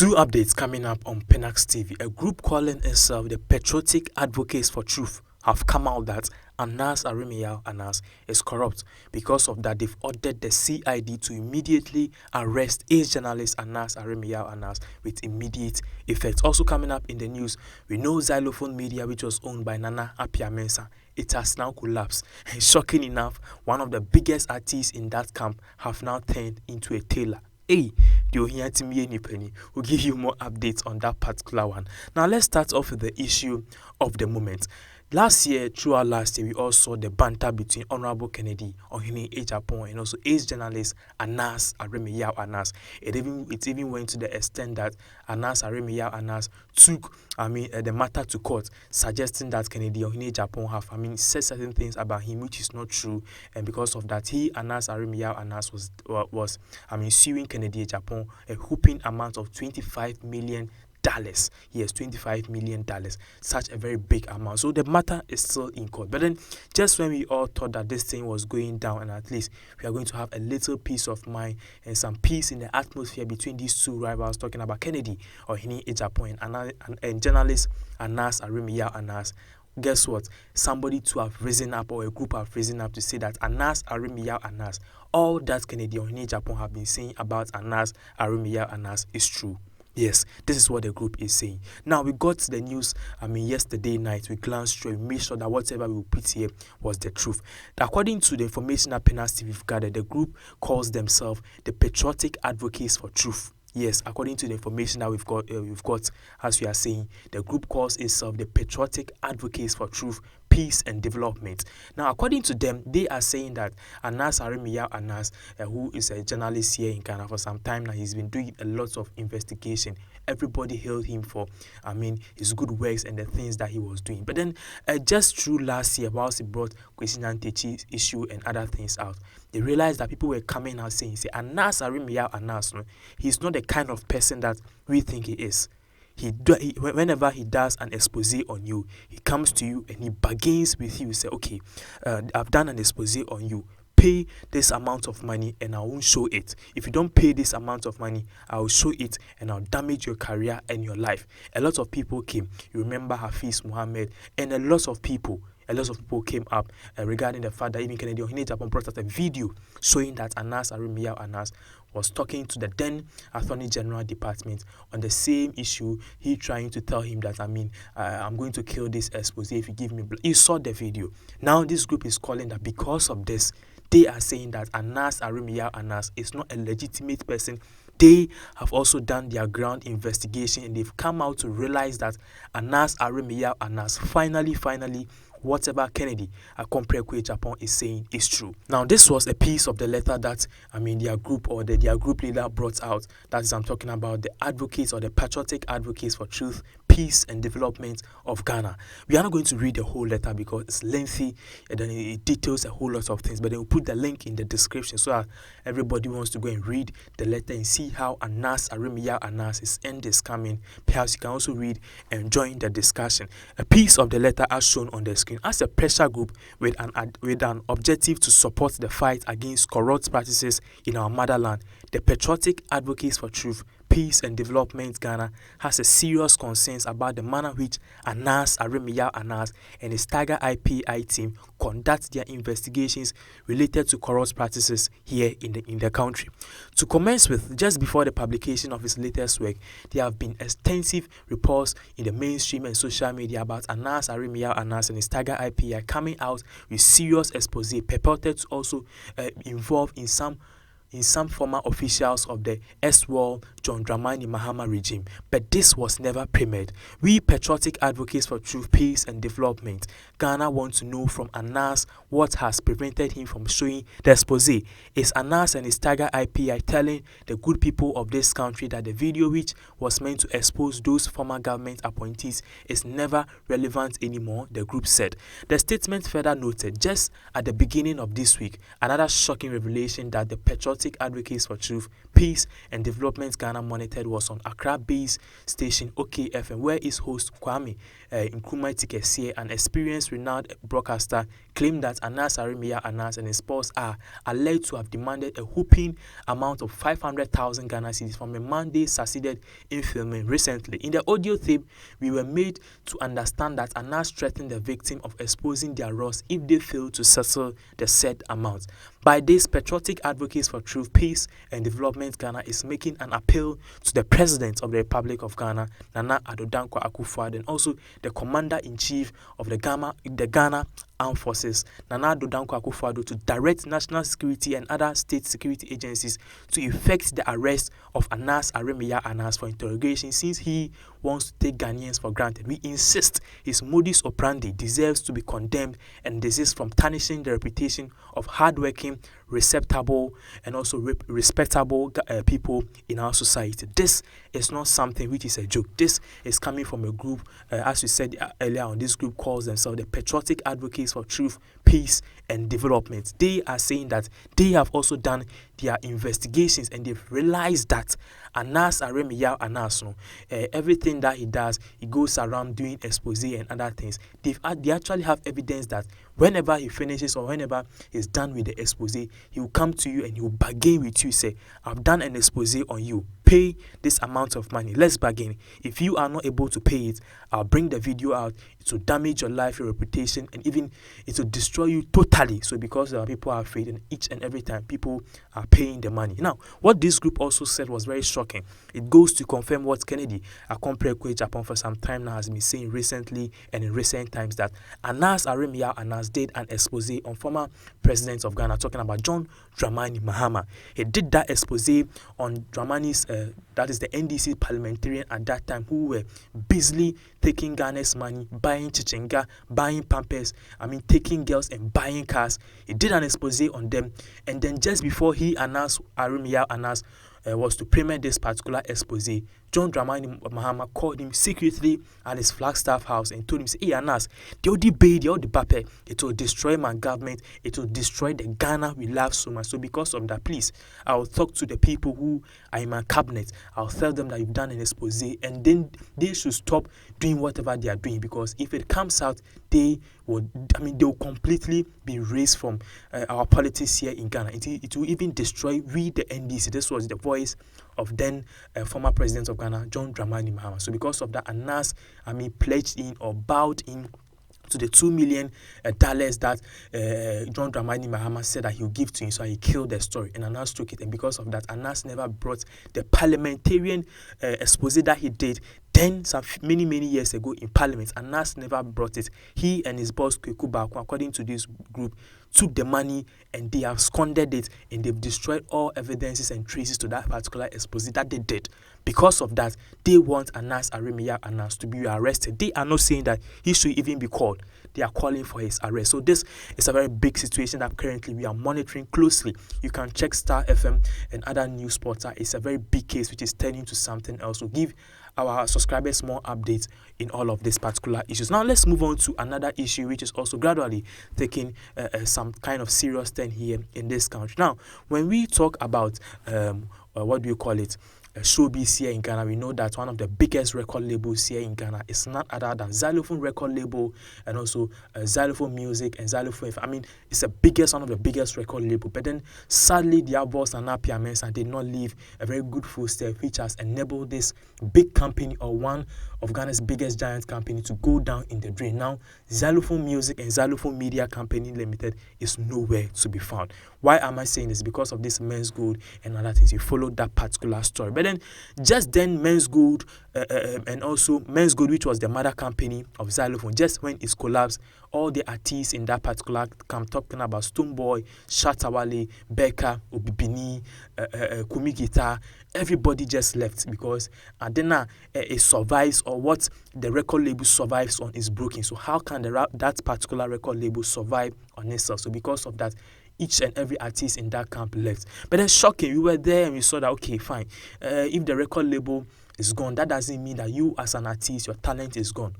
Two updates coming up on Pinax TV. A group calling itself the Patriotic Advocates for Truth have come out that Anas Anas is corrupt. Because of that, they've ordered the CID to immediately arrest ace journalist Anas Anas with immediate effect. Also coming up in the news, we know Xylophone Media, which was owned by Nana Appiah-Mensah, it has now collapsed. And shocking enough, one of the biggest artists in that camp have now turned into a tailor. Hey, we'll give you more updates on that particular one. Now, let's start off with the issue of the moment. Throughout last year, we all saw the banter between Honorable Kennedy, Agyapong, and also ace journalist Anas Anas. It even went to the extent that Anas Anas took, the matter to court, suggesting that Kennedy Agyapong have, said certain things about him which is not true, and because of that, Anas Anas was suing Kennedy Agyapong a whooping amount of $25 million. Yes, $25 million. Such a very big amount. So the matter is still in court. But then, just when we all thought that this thing was going down and at least we are going to have a little peace of mind and some peace in the atmosphere between these two rivals, talking about Kennedy or Agyapong and journalist Anas Anas, guess what? Somebody to have risen up, or a group have risen up to say that Anas Anas, all that Kennedy or Agyapong have been saying about Anas Anas is true. Yes, this is what the group is saying. Now, we got the news, yesterday night. We glanced through and made sure that whatever we put here was the truth. According to the information that Pinax TV gathered, the group calls themselves the Patriotic Advocates for Truth. Yes, according to the information that we've got, as we are saying, the group calls itself the Patriotic Advocates for Truth, Peace and Development. Now, according to them, they are saying that Anas Anas, who is a journalist here in Ghana for some time now, he's been doing a lot of investigation. Everybody hailed him for, his good works and the things that he was doing. But then, just through last year, whilst he brought Kwesi Nyantakyi's issue and other things out, they realized that people were coming out saying, Anas Anas, no, he's not the kind of person that we think he is. Whenever he does an expose on you, he comes to you and he bargains with you. Say, okay, I've done an expose on you. Pay this amount of money and I won't show it. If you don't pay this amount of money, I will show it and I'll damage your career and your life. A lot of people came. You remember Hafiz Muhammad, and a lot of people came up regarding the fact that even Kennedy Agyapong brought out a video showing that Anas Anas was talking to the then Attorney General Department on the same issue. He trying to tell him that, I'm going to kill this expose if you give me blood. You saw the video. Now this group is calling that because of this, they are saying that Anas Anas is not a legitimate person. They have also done their ground investigation and they've come out to realize that Anas Anas finally, whatever Kennedy Agyapong is saying is true. Now, this was a piece of the letter that their group or their group leader brought out. That is, I'm talking about the advocates or the Patriotic Advocates for Truth, Peace and Development of Ghana. We are not going to read the whole letter because it's lengthy and then it details a whole lot of things. But then we'll put the link in the description so that everybody wants to go and read the letter and see how Anas Anas' end is coming. Perhaps you can also read and join the discussion. A piece of the letter as shown on the screen. As a pressure group with an objective to support the fight against corrupt practices in our motherland, the Patriotic Advocates for Truth, Peace and Development Ghana has a serious concerns about the manner which Anas Anas and his Tiger IPI team conduct their investigations related to corrupt practices here in the country. To commence with, just before the publication of his latest work, there have been extensive reports in the mainstream and social media about Anas Anas and his Tiger IPI coming out with serious expose purported to also involve in some former officials of the S-Wall John Dramani Mahama regime, but this was never premiered. We Patriotic Advocates for Truth, Peace and Development Ghana want to know from Anas what has prevented him from showing the expose. Is Anas and his Tiger IPI telling the good people of this country that the video which was meant to expose those former government appointees is never relevant anymore, the group said. The statement further noted, just at the beginning of this week, another shocking revelation that the Patriotic Advocates for Truth, Peace and Development Ghana monitored was on Accra-based station OKFM, where its host Kwame Nkrumah Tikesiye, an experienced renowned broadcaster, claimed that Anas Aremia Anas and his spouse are alleged to have demanded a whopping amount of 500,000 Ghana cedis from a man they succeeded in filming recently. In the audio tape, we were made to understand that Anas threatened the victim of exposing their loss if they failed to settle the said amount. By this, Patriotic Advocates for Truth, Peace and Development Ghana is making an appeal to the President of the Republic of Ghana, Nana Addo Dankwa Akufo-Addo, and also the Commander-in-Chief of the Ghana Armed Forces, Nana Addo Dankwa Akufo-Addo, to direct national security and other state security agencies to effect the arrest of Anas Aremia Anas for interrogation, since he wants to take Ghanaians for granted. We insist his modus operandi deserves to be condemned and desists from tarnishing the reputation of hardworking, respectable and also respectable people in our society. This is not something which is a joke. This is coming from a group, as we said earlier on, this group calls themselves the Patriotic Advocates for Truth, Peace and Development. They are saying that they have also done their investigations and they've realized that Anas Aremia Anas, everything that he does, he goes around doing expose and other things. They actually have evidence that whenever he finishes or whenever he's done with the expose, he will come to you and he will bargain with you, say, I've done an expose on you, pay this amount of money, let's bargain. If you are not able to pay it, I'll bring the video out. It will damage your life, your reputation, and even it will destroy you totally. So because people are afraid, and each and every time people are paying the money. Now, what this group also said was very shocking. It goes to confirm what Kennedy Agyapong for some time now has been saying recently and in recent times, that Anas Aremia Anas did an expose on former president of Ghana, talking about John Dramani Mahama. He did that expose on Dramani's, that is the NDC parliamentarian at that time, who were busily taking Ghana's money, buying chichenga, buying pampers, taking girls and buying cars. He did an expose on them, and then just before he announced Aremia Anas was to premiere this particular expose, John Dramani Mahama called him secretly at his Flagstaff house and told him, hey Anas, they will debate, they will debate, it will destroy my government, it will destroy the Ghana we love so much. So because of that, please, I will talk to the people who are in my cabinet. I'll tell them that you've done an expose, and then they should stop doing whatever they are doing, because if it comes out, they will completely be erased from our politics here in Ghana. It will even destroy we, the NDC. This was the voice of then former president of Ghana, John Dramani Mahama. So because of that, Anas, pledged in or bowed in to the $2 million that John Dramani Mahama said that he would give to him. So he killed the story, and Anas took it. And because of that, Anas never brought the parliamentarian expose that he did then some many years ago in Parliament. Anas never brought it. He and his boss Kweku Baako, according to this group, took the money and they have squandered it, and they've destroyed all evidences and traces to that particular expose that they did. Because of that, they want Anas Aremia Anas to be arrested. They are not saying that he should even be called. They are calling for his arrest. So this is a very big situation that currently we are monitoring closely. You can check Star FM and other news portals. It's a very big case which is turning to something else. So give our subscribers more updates in all of these particular issues. Now let's move on to another issue which is also gradually taking some kind of serious turn here in this country. Now, when we talk about what do you call it? Showbiz here in Ghana, we know that one of the biggest record labels here in Ghana is none other than Xylophone record label, and also Xylophone Music and Xylophone. It's one of the biggest record label. But then sadly, their boss and Apia Mensah did not leave a very good footstep, which has enabled this big company, or one of Ghana's biggest giant company, to go down in the drain. Now, Xylophone Music and Xylophone Media Company Limited is nowhere to be found. Why am I saying this? Because of this Men's Gold and other things. You followed that particular story. But then, just then, Men's Gold and also Men's Gold, which was the mother company of Xylophone, just when it collapsed, all the artists in that particular camp, talking about Stonebwoy, Shatawale, Becca, Obibini, Kumi Guitar, everybody just left, because then it survives, or what the record label survives on is broken. So how can that particular record label survive on itself? So because of that, each and every artist in that camp left. But then shocking, we were there and we saw that, okay, fine. If the record label is gone, that doesn't mean that you as an artist, your talent is gone.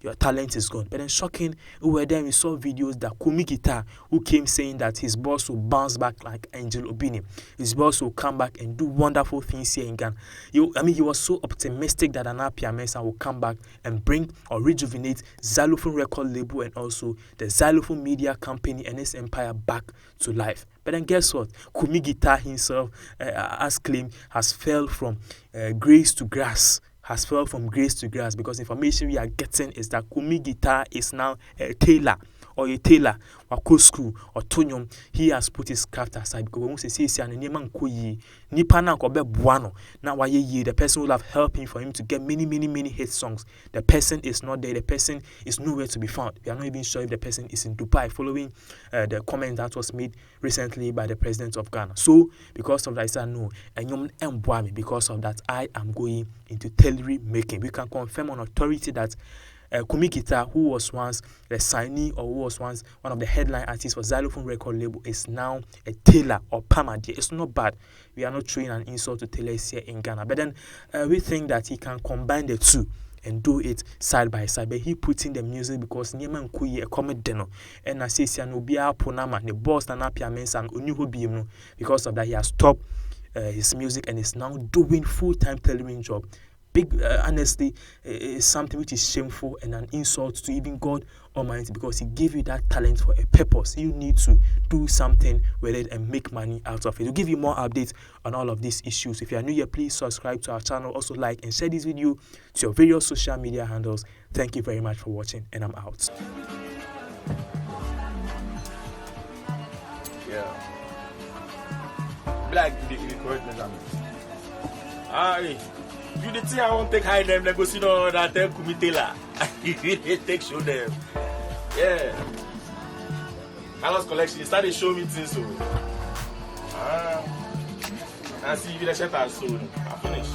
your talent is gone. But then shocking, we saw videos that Kumi Guitar, who came saying that his boss will bounce back like Angel Obini. His boss will come back and do wonderful things here in Ghana. He was so optimistic that Anapia Mensah will come back and bring or rejuvenate Xylophone record label and also the Xylophone media company and its empire back to life. But then guess what? Kumi Guitar himself, as claimed, has fell from grace to grass. Because information we are getting is that Kumi Guitar is now a tailor wako school or tonyom. He has put his craft aside because when we say an nneɛma nkɔ yie nipa na nkɔ bɛboa no na wayɛ yie, the person will have helped him for him to get many hit songs. The person is not there. The person is nowhere to be found. We are not even sure if the person is in Dubai, following the comment that was made recently by the president of Ghana. So because of that, I said no, and because of that, I am going into tailoring making. We can confirm on authority that Kumi Guitar, who was once the signee or who was once one of the headline artists for Xylophone record label, is now a tailor or palmadier. It's not bad. We are not throwing an insult to tailors here in Ghana. But then we think that he can combine the two and do it side by side. But he puts in the music because Nyema Nkuyi a comedy no. And I say Sianobia Ponama, the boss Anapia Mensah and Onyuho Biemu. Because of that, he has stopped his music and is now doing full-time tailoring job. Honestly, is something which is shameful and an insult to even God Almighty, because He gave you that talent for a purpose. You need to do something with it and make money out of it. We'll give you more updates on all of these issues. If you are new here, please subscribe to our channel. Also like and share this video to your various social media handles. Thank you very much for watching, and I'm out. Yeah. Black the correct measurement. Aye. You the thing I won't take high them, they go see no that them Kumitela. They take show them. Yeah. Carlos collection, they started showing me things so. I see you the shirt I sold. I finish.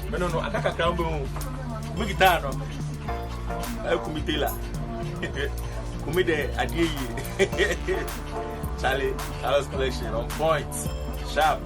But no, I can't crown boom. We guitar no. Kumitela. Kumide Adi. Charlie, Carlos collection on point. Sharp.